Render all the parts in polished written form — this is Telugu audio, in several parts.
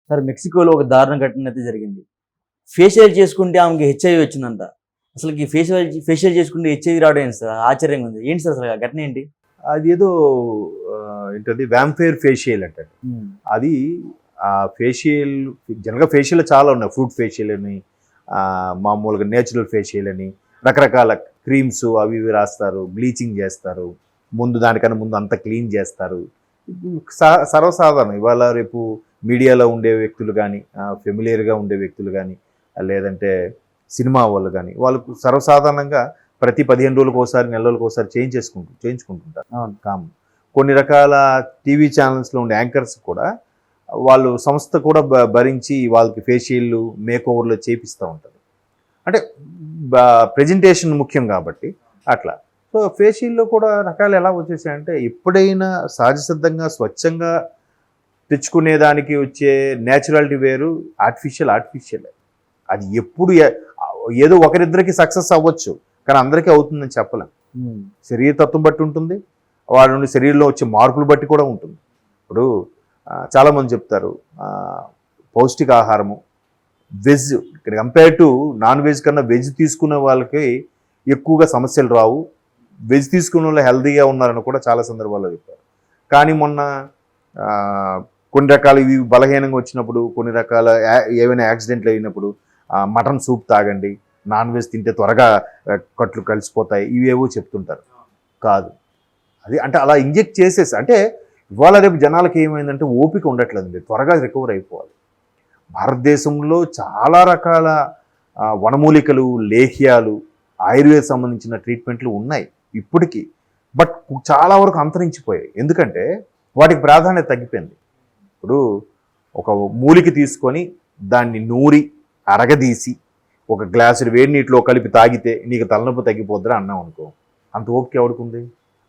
సార్ మెక్సికోలో ఒక దారుణ ఘటన అయితే జరిగింది. ఫేషియల్ చేసుకుంటే ఆమెకి హెచ్ఐవి వచ్చిందంట. అసలుకి ఫేషియల్ చేసుకుంటే హెచ్ఐవి రావడం ఏంటి సార్? ఆశ్చర్యంగా ఉంది. ఏంటి సార్ అసలు ఆ ఘటన ఏంటి? అదేదో ఏంటది వ్యాంపైర్ ఫేషియల్ అంటారు. అది ఆ ఫేషియల్ జనరల్గా ఫేషియల్ చాలా ఉన్నాయి. ఫ్రూట్ ఫేషియల్ అని, మామూలుగా నేచురల్ ఫేషియల్ అని, రకరకాల క్రీమ్స్ అవి ఇవి రాస్తారు, బ్లీచింగ్ చేస్తారు, దానికన్నా ముందు అంతా క్లీన్ చేస్తారు. సర్వసాధారణం. ఇవాళ రేపు మీడియాలో ఉండే వ్యక్తులు కానీ, ఫెమిలియర్గా ఉండే వ్యక్తులు కానీ, లేదంటే సినిమా వాళ్ళు కానీ, వాళ్ళకు సర్వసాధారణంగా ప్రతి 15 రోజులకు ఒకసారి, నెల రోజులకు ఒకసారి చేయించుకుంటుంటారు. కామన్. కొన్ని రకాల టీవీ ఛానల్స్లో ఉండే యాంకర్స్ కూడా వాళ్ళు సంస్థ కూడా భరించి వాళ్ళకి ఫేషియల్లు, మేకోవర్లు చేపిస్తూ ఉంటారు. అంటే ప్రెజెంటేషన్ ముఖ్యం కాబట్టి అట్లా. సో ఫేషియల్లో కూడా రకాలు ఎలా వచ్చేసాయంటే, ఎప్పుడైనా సహజసిద్ధంగా స్వచ్ఛంగా తెచ్చుకునేదానికి వచ్చే న్యాచురాలిటీ వేరు, ఆర్టిఫిషియల్. అది ఎప్పుడు ఏదో ఒకరిద్దరికి సక్సెస్ అవ్వచ్చు, కానీ అందరికీ అవుతుందని చెప్పలేం. శరీరతత్వం బట్టి ఉంటుంది, వాడి నుండి శరీరంలో వచ్చే మార్పులు బట్టి కూడా ఉంటుంది. ఇప్పుడు చాలామంది చెప్తారు పౌష్టికాహారము, వెజ్ ఇక్కడ కంపేర్ టు నాన్ వెజ్ కన్నా వెజ్ తీసుకునే వాళ్ళకి ఎక్కువగా సమస్యలు రావు, వెజ్ తీసుకునే వాళ్ళు హెల్తీగా ఉన్నారని కూడా చాలా సందర్భాల్లో చెప్పారు. కానీ మొన్న కొన్ని రకాల ఇవి బలహీనంగా వచ్చినప్పుడు, కొన్ని రకాల ఏవైనా యాక్సిడెంట్లు అయినప్పుడు మటన్ సూప్ తాగండి, నాన్ వెజ్ తింటే త్వరగా కట్లు కలిసిపోతాయి, ఇవేవో చెప్తుంటారు. కాదు అది. అంటే అలా ఇంజెక్ట్ చేసేసి, అంటే ఇవాళ రేపు జనాలకి ఏమైందంటే ఓపిక ఉండట్లేదండి, త్వరగా రికవర్ అయిపోవాలి. భారతదేశంలో చాలా రకాల వనమూలికలు, లేహ్యాలు, ఆయుర్వేద సంబంధించిన ట్రీట్మెంట్లు ఉన్నాయి ఇప్పటికీ. బట్ చాలా వరకు అంతరించిపోయాయి. ఎందుకంటే వాటికి ప్రాధాన్యత తగ్గిపోయింది. ఇప్పుడు ఒక మూలిక తీసుకొని దాన్ని నూరి అరగదీసి ఒక గ్లాసుడు వేడి నీటిలో కలిపి తాగితే నీకు తలనొప్పి తగ్గిపోద్దని అన్నాం అనుకో, అంత ఓపిక ఎవడుకుంది?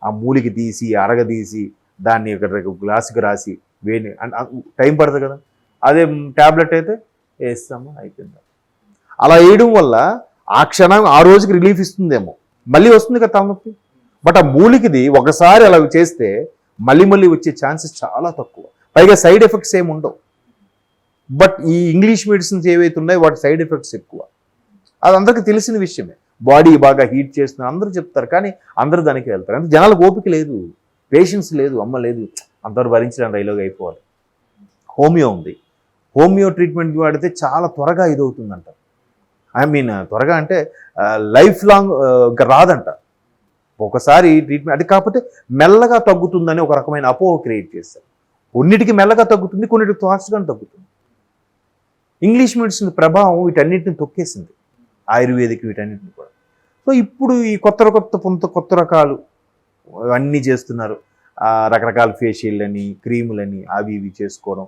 ఆ మూలిక తీసి అరగదీసి దాన్ని ఒక గ్లాసుకి రాసి వేడి టైం పడుతుంది కదా. అదే ట్యాబ్లెట్ అయితే వేస్తాము, అయిపోయింది. అలా వేయడం వల్ల ఆ క్షణం ఆ రోజుకి రిలీఫ్ ఇస్తుందేమో, మళ్ళీ వస్తుంది కదా తలనొప్పి. బట్ ఆ మూలికది ఒకసారి అలా చేస్తే మళ్ళీ వచ్చే ఛాన్సెస్ చాలా తక్కువ, పైగా సైడ్ ఎఫెక్ట్స్ ఏమి ఉండవు. బట్ ఈ ఇంగ్లీష్ మెడిసిన్స్ ఏవైతే ఉన్నాయో వాటి సైడ్ ఎఫెక్ట్స్ ఎక్కువ. అది అందరికీ తెలిసిన విషయమే. బాడీ బాగా హీట్ చేస్తున్నారు అందరూ చెప్తారు, కానీ అందరూ దానికి వెళ్తారు. అంటే జనాలకు ఓపిక లేదు, పేషెన్స్ లేదు, అమ్మ లేదు, అందరూ భరించడానికి రైలుగా అయిపోవాలి. హోమియో ఉంది. హోమియో ట్రీట్మెంట్ వాడితే చాలా త్వరగా ఇదవుతుందంట. త్వరగా అంటే లైఫ్ లాంగ్ ఇంకా రాదంట. ఒకసారి ట్రీట్మెంట్ అది కాకపోతే మెల్లగా తగ్గుతుందని ఒక రకమైన అపోహ క్రియేట్ చేస్తారు. కొన్నిటికి మెల్లగా తగ్గుతుంది, కొన్నిటికి ఫాస్ట్గా తగ్గుతుంది. ఇంగ్లీష్ మెడిసిన్ ప్రభావం వీటన్నిటిని తొక్కేసింది, ఆయుర్వేదిక్ వీటన్నిటిని కూడా. సో ఇప్పుడు ఈ కొత్త రకాలు అన్నీ చేస్తున్నారు. రకరకాల ఫేషియల్లని, క్రీములని, అవి ఇవి చేసుకోవడం,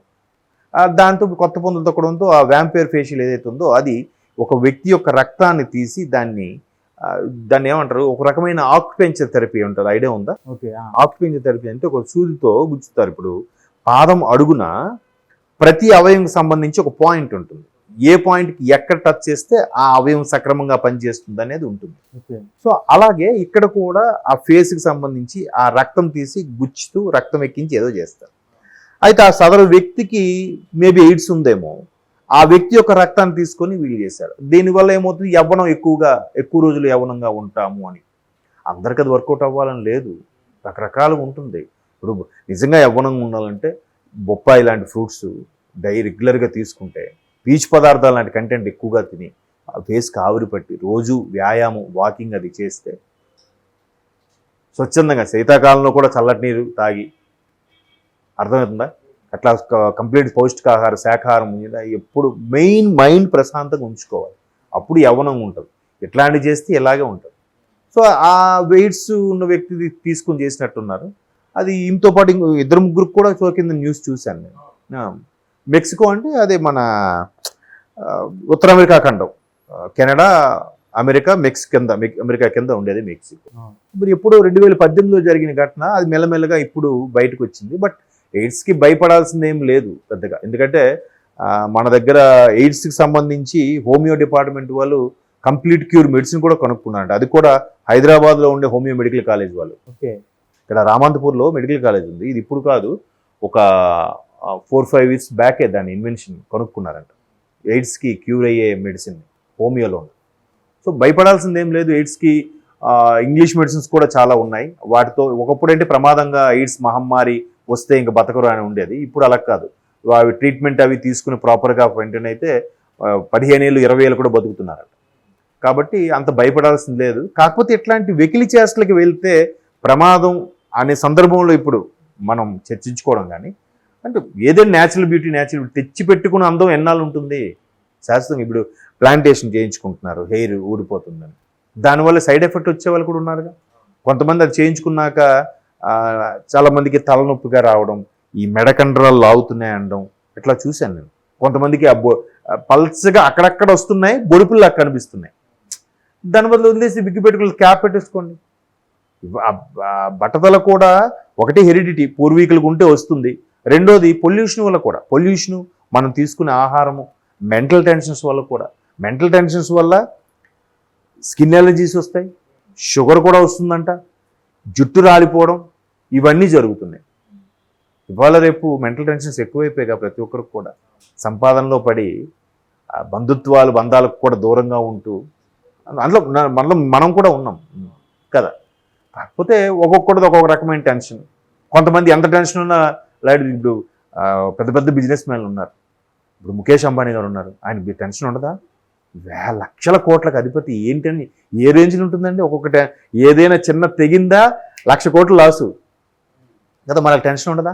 దాంతో కొత్త పొందులు తొక్కడంతో ఆ వ్యాంపైర్ ఫేషియల్ ఏదైతే ఉందో అది ఒక వ్యక్తి యొక్క రక్తాన్ని తీసి దాన్ని ఏమంటారు, ఒక రకమైన ఆక్యుపెంచర్ థెరపీ ఉంటుంది, ఐడియా ఉందా? ఓకే. ఆక్యుపెంచర్ థెరపీ అంటే ఒక సూదితో గుచ్చుతారు. ఇప్పుడు పాదం అడుగున ప్రతి అవయవం సంబంధించి ఒక పాయింట్ ఉంటుంది. ఏ పాయింట్కి ఎక్కడ టచ్ చేస్తే ఆ అవయవం సక్రమంగా పనిచేస్తుంది అనేది ఉంటుంది. సో అలాగే ఇక్కడ కూడా ఆ ఫేస్కి సంబంధించి ఆ రక్తం తీసి గుచ్చుతూ రక్తం ఎక్కించి ఏదో చేస్తారు. అయితే ఆ సదరు వ్యక్తికి మేబీ ఎయిడ్స్ ఉందేమో, ఆ వ్యక్తి యొక్క రక్తాన్ని తీసుకొని వీళ్ళు చేశారు. దీనివల్ల ఏమవుతుంది, ఎక్కువ రోజులు యవ్వనంగా ఉంటాము అని. అందరికీ అది వర్కౌట్ అవ్వాలని లేదు, రకరకాలుగా ఉంటుంది. ఇప్పుడు నిజంగా యవ్వనంగా ఉండాలంటే బొప్పాయి లాంటి ఫ్రూట్స్ రెగ్యులర్గా తీసుకుంటే, పీచు పదార్థాలు లాంటి కంటెంట్ ఎక్కువగా తిని, ఫేస్కి ఆవిరి పట్టి, రోజు వ్యాయామం, వాకింగ్ అది చేస్తే, స్వచ్ఛందంగా శీతాకాలంలో కూడా చల్లటి నీరు తాగి, అర్థమవుతుందా? అట్లా కంప్లీట్ పౌష్టికాహార శాఖాహారం మీద ఎప్పుడు మైండ్ ప్రశాంతంగా ఉంచుకోవాలి, అప్పుడు యవ్వనంగా ఉంటుంది. ఎట్లాంటివి చేస్తే ఇలాగే ఉంటుంది. సో ఆ వెయిట్స్ ఉన్న వ్యక్తి తీసుకొని చేసినట్టున్నారు. అది ఇంతో పాటు ఇద్దరు ముగ్గురికి కూడా సోకింద న్యూస్ చూశాను నేను. మెక్సికో అంటే అదే మన ఉత్తర అమెరికా ఖండం, కెనడా, అమెరికా, అమెరికా కింద ఉండేది మెక్సికో. ఇప్పుడు ఎప్పుడో 2018లో జరిగిన ఘటన, అది మెల్లమెల్లగా ఇప్పుడు బయటకు వచ్చింది. బట్ ఎయిడ్స్కి భయపడాల్సింది ఏం లేదు పెద్దగా, ఎందుకంటే మన దగ్గర ఎయిడ్స్కి సంబంధించి హోమియో డిపార్ట్మెంట్ వాళ్ళు కంప్లీట్ క్యూర్ మెడిసిన్ కూడా కనుక్కున్నారంట. అది కూడా హైదరాబాద్లో ఉండే హోమియో మెడికల్ కాలేజ్ వాళ్ళు. ఓకే. ఇక్కడ రామంతపూర్లో మెడికల్ కాలేజ్ ఉంది. ఇది ఇప్పుడు కాదు, ఒక 4-5 ఇయర్స్ బ్యాకే దాని ఇన్వెన్షన్ కనుక్కున్నారంట. ఎయిడ్స్కి క్యూర్ అయ్యే మెడిసిన్ హోమియోలో ఉంది. సో భయపడాల్సింది ఏం లేదు. ఎయిడ్స్కి ఇంగ్లీష్ మెడిసిన్స్ కూడా చాలా ఉన్నాయి. వాటితో ఒకప్పుడంటే ప్రమాదంగా ఎయిడ్స్ మహమ్మారి వస్తే ఇంకా బతకరు అని ఉండేది. ఇప్పుడు అలా కాదు. అవి ట్రీట్మెంట్ అవి తీసుకుని ప్రాపర్గా వెంటనే అయితే 15 ఏళ్ళు 20 ఏళ్ళు కూడా బతుకుతున్నారట. కాబట్టి అంత భయపడాల్సింది లేదు. కాకపోతే ఇట్లాంటి వెకిలి చేష్టలకి వెళ్తే ప్రమాదం అనే సందర్భంలో ఇప్పుడు మనం చర్చించుకోవడం కానీ, అంటే ఏదైనా న్యాచురల్ బ్యూటీ తెచ్చి పెట్టుకున్న అందం ఎన్నాళ్ళు ఉంటుంది? శాశ్వతంగా ఇప్పుడు ప్లాంటేషన్ చేయించుకుంటున్నారు, హెయిర్ ఊడిపోతుందని. దానివల్ల సైడ్ ఎఫెక్ట్ వచ్చే వాళ్ళు కూడా ఉన్నారుగా. కొంతమంది అది చేయించుకున్నాక చాలామందికి తలనొప్పిగా రావడం, ఈ మెడకండరాలు లాగుతున్నాయి అనడం, ఇట్లా చూశాను నేను. కొంతమందికి పల్స్గా అక్కడక్కడ వస్తున్నాయి, బొడుపుల్లా కనిపిస్తున్నాయి. దాని బదులు వదిలేసి బిగ్గి పెట్టుకుని క్యాప్ పెట్టేసుకోండి. బట్టతల కూడా ఒకటి హెరిడిటీ, పూర్వీకులకు ఉంటే వస్తుంది. రెండోది పొల్యూషన్ వల్ల కూడా, పొల్యూషను, మనం తీసుకునే ఆహారము, మెంటల్ టెన్షన్స్ వల్ల కూడా. మెంటల్ టెన్షన్స్ వల్ల స్కిన్ ఎలర్జీస్ వస్తాయి, షుగర్ కూడా వస్తుందంట, జుట్టు రాలిపోవడం, ఇవన్నీ జరుగుతున్నాయి. ఇవాళ రేపు మెంటల్ టెన్షన్స్ ఎక్కువైపోయాయి ప్రతి ఒక్కరికి కూడా. సంపాదనలో పడి బంధాలకు కూడా దూరంగా ఉంటూ అందులో మనం కూడా ఉన్నాం కదా. కాకపోతే ఒక్కొక్కటిది ఒక్కొక్క రకమైన టెన్షన్. కొంతమంది ఎంత టెన్షన్ ఉన్నా లైట్. ఇప్పుడు పెద్ద పెద్ద బిజినెస్ మ్యాన్లు ఉన్నారు. ఇప్పుడు ముఖేష్ అంబానీ గారు ఉన్నారు. ఆయన టెన్షన్ ఉండదా? లక్షల కోట్లకు అధిపతి. ఏంటని ఏ రేంజ్లో ఉంటుందండి ఒక్కొక్కటి? ఏదైనా చిన్న తెగిందా 1,00,000 కోట్లు లాసు కదా, మనకు టెన్షన్ ఉండదా?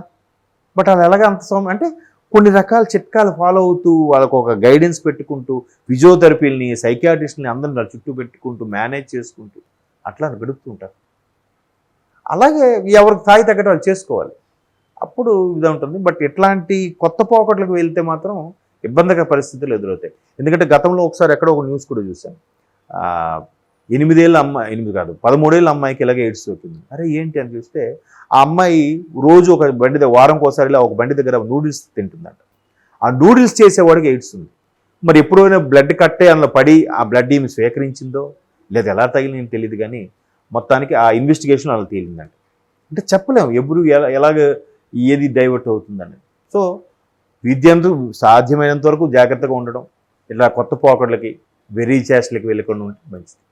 బట్ అది ఎలాగ అంత అంటే కొన్ని రకాల చిట్కాలు ఫాలో అవుతూ, వాళ్ళకు ఒక గైడెన్స్ పెట్టుకుంటూ, ఫిజియోథెరపీలని, సైకియాట్రిస్ట్ని అందరిని చుట్టూ పెట్టుకుంటూ, మేనేజ్ చేసుకుంటూ అట్లా గడుపుతూ ఉంటారు. అలాగే ఎవరికి స్థాయి తగ్గట్టు వాళ్ళు చేసుకోవాలి. అప్పుడు ఇది ఉంటుంది. బట్ ఇట్లాంటి కొత్త పోకట్లకు వెళ్తే మాత్రం ఇబ్బందికర పరిస్థితులు ఎదురవుతాయి. ఎందుకంటే గతంలో ఒకసారి ఎక్కడో ఒక న్యూస్ కూడా చూశాను. 8 ఏళ్ళ అమ్మాయి, 8 కాదు 13 ఏళ్ళ అమ్మాయికి ఇలాగే ఎయిడ్స్ సోకింది. అరే ఏంటి అని చూస్తే ఆ అమ్మాయి రోజు ఒక బండి వారంకి ఒకసారి ఒక బండి దగ్గర నూడిల్స్ తింటుందంట. ఆ నూడిల్స్ చేసేవాడికి ఎయిడ్స్ ఉంది. మరి ఎప్పుడైనా బ్లడ్ కట్టే అందులో పడి ఆ బ్లడ్ ఏమి స్వీకరించిందో లేదా ఎలా తగిలిందో తెలియదు, కానీ మొత్తానికి ఆ ఇన్వెస్టిగేషన్ అలా తేలిందంట. అంటే చెప్పలేము ఎప్పుడు ఎలాగ ఏది డైవర్ట్ అవుతుందని. సో విద్యంతో సాధ్యమైనంత వరకు జాగ్రత్తగా ఉండడం, ఇలా కొత్త పోకట్లకి వెర్రీ చేష్టలకి వెళ్ళకుండా ఉంటే మంచిది.